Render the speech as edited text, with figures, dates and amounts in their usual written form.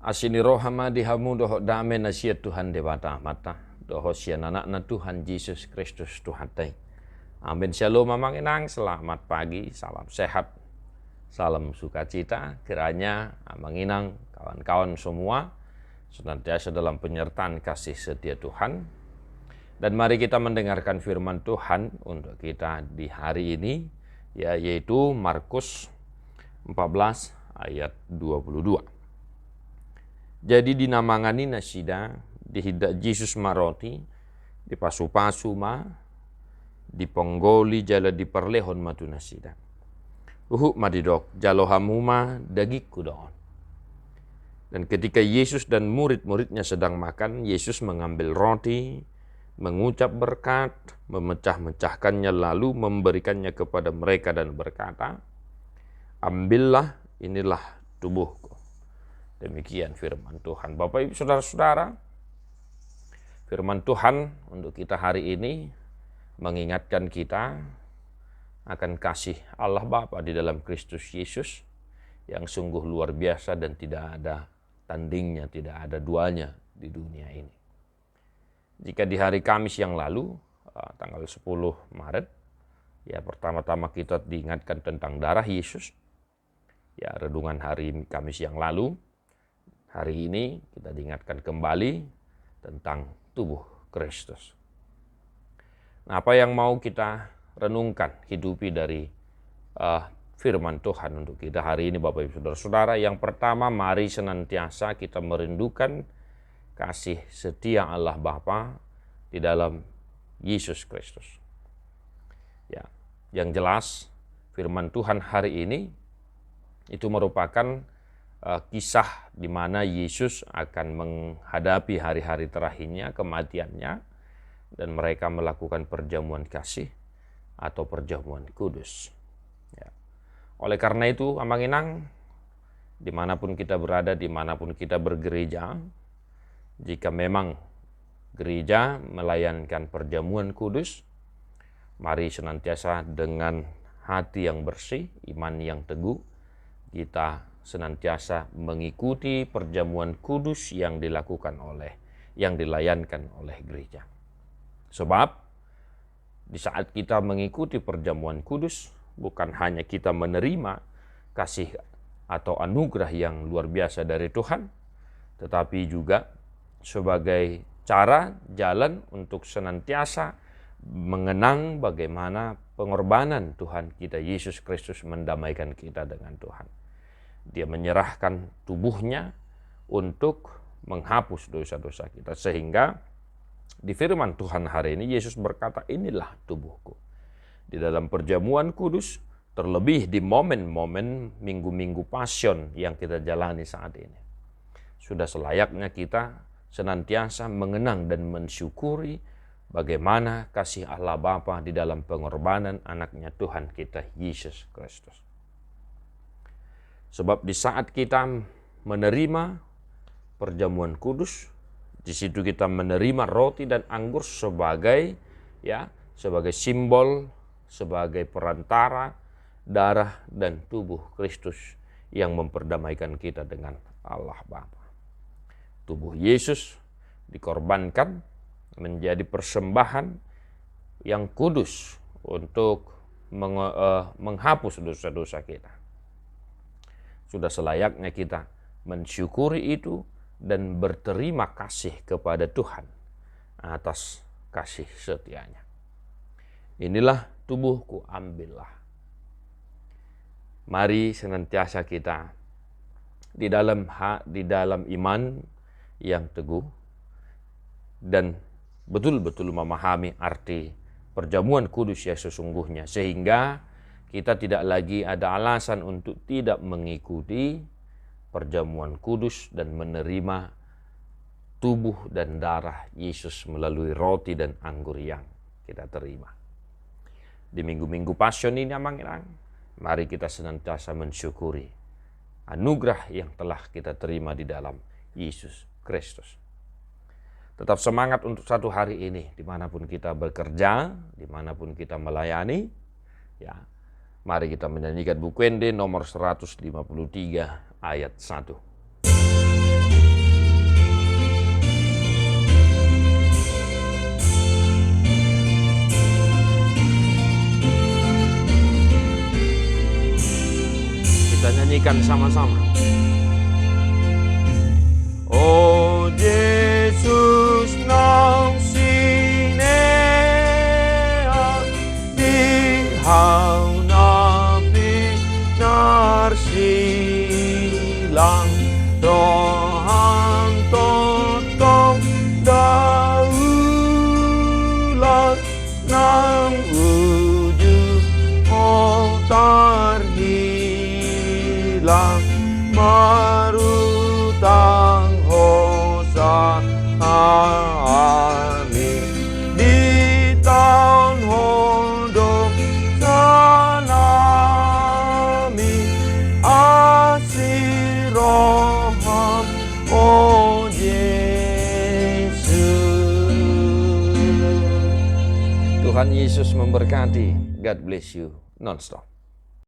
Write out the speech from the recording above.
Asini rohama dihamu doho dame nasiat Tuhan debata mata doho sian anak na Tuhan Yesus Kristus Tuhan tay. Amin. Shalom mamang inang, selamat pagi, salam sehat, salam sukacita. Kiranya mamang inang, kawan-kawan semua senantiasa dalam penyertaan kasih setia Tuhan. Dan mari kita mendengarkan firman Tuhan untuk kita di hari ini, yaitu Markus 14 ayat 22. Jadi dinamangani nasida, dihidak Yesus maroti, di pasu-pasu ma, di ponggoli jala di perlehon matu nasida. Uhuk madidok, jalo hamuma dagiku doon. Dan ketika Yesus dan murid-muridnya sedang makan, Yesus mengambil roti, mengucap berkat, memecah-mecahkannya lalu memberikannya kepada mereka dan berkata, ambillah, inilah tubuhku. Demikian firman Tuhan. Bapak Ibu Saudara-saudara, firman Tuhan untuk kita hari ini mengingatkan kita akan kasih Allah Bapa di dalam Kristus Yesus yang sungguh luar biasa dan tidak ada tandingnya, tidak ada duanya di dunia ini. Jika di hari Kamis yang lalu, tanggal 10 Maret, pertama-tama kita diingatkan tentang darah Yesus. Renungan hari Kamis yang lalu, hari ini kita diingatkan kembali tentang tubuh Kristus. Nah, apa yang mau kita renungkan, hidupi dari firman Tuhan untuk kita hari ini Bapak Ibu Saudara-saudara? Yang pertama, mari senantiasa kita merindukan kasih setia Allah Bapa di dalam Yesus Kristus. Yang jelas firman Tuhan hari ini itu merupakan kisah di mana Yesus akan menghadapi hari-hari terakhirnya, kematiannya, dan mereka melakukan perjamuan kasih atau perjamuan kudus. Oleh karena itu, amang inang, dimanapun kita berada, dimanapun kita bergereja, jika memang gereja melayankan perjamuan kudus, mari senantiasa dengan hati yang bersih, iman yang teguh, kita senantiasa mengikuti perjamuan kudus yang dilayankan oleh gereja. Sebab di saat kita mengikuti perjamuan kudus, bukan hanya kita menerima kasih atau anugerah yang luar biasa dari Tuhan, tetapi juga sebagai cara jalan untuk senantiasa mengenang bagaimana pengorbanan Tuhan kita Yesus Kristus mendamaikan kita dengan Tuhan. Dia menyerahkan tubuhnya untuk menghapus dosa-dosa kita. Sehingga di firman Tuhan hari ini Yesus berkata, inilah tubuhku. Di dalam perjamuan kudus, terlebih di momen-momen minggu-minggu Passion yang kita jalani saat ini, sudah selayaknya kita senantiasa mengenang dan mensyukuri bagaimana kasih Allah Bapa di dalam pengorbanan anaknya Tuhan kita Yesus Kristus. Sebab di saat kita menerima perjamuan kudus, di situ kita menerima roti dan anggur sebagai simbol, sebagai perantara darah dan tubuh Kristus yang memperdamaikan kita dengan Allah Bapa. Tubuh Yesus dikorbankan menjadi persembahan yang kudus untuk menghapus dosa-dosa kita. Sudah selayaknya kita mensyukuri itu dan berterima kasih kepada Tuhan atas kasih setianya. Inilah tubuhku, ambillah. Mari senantiasa kita di dalam iman yang teguh dan betul-betul memahami arti perjamuan kudus yang sesungguhnya, sehingga kita tidak lagi ada alasan untuk tidak mengikuti perjamuan kudus dan menerima tubuh dan darah Yesus melalui roti dan anggur yang kita terima. Di minggu-minggu Passion ini, mari kita senantiasa mensyukuri anugerah yang telah kita terima di dalam Yesus Kristus. Tetap semangat untuk satu hari ini, dimanapun kita bekerja, dimanapun kita melayani. Mari kita menyanyikan buku Ende nomor 153 ayat 1. Kita nyanyikan sama-sama. Oh Yesus nang sinea di hau napi narsilang rohan totong daulat nang ujung otar hilang marutang hosa amin di tahun hodong salami asiroham oh Yesus. Tuhan Yesus memberkati. God bless you non-stop.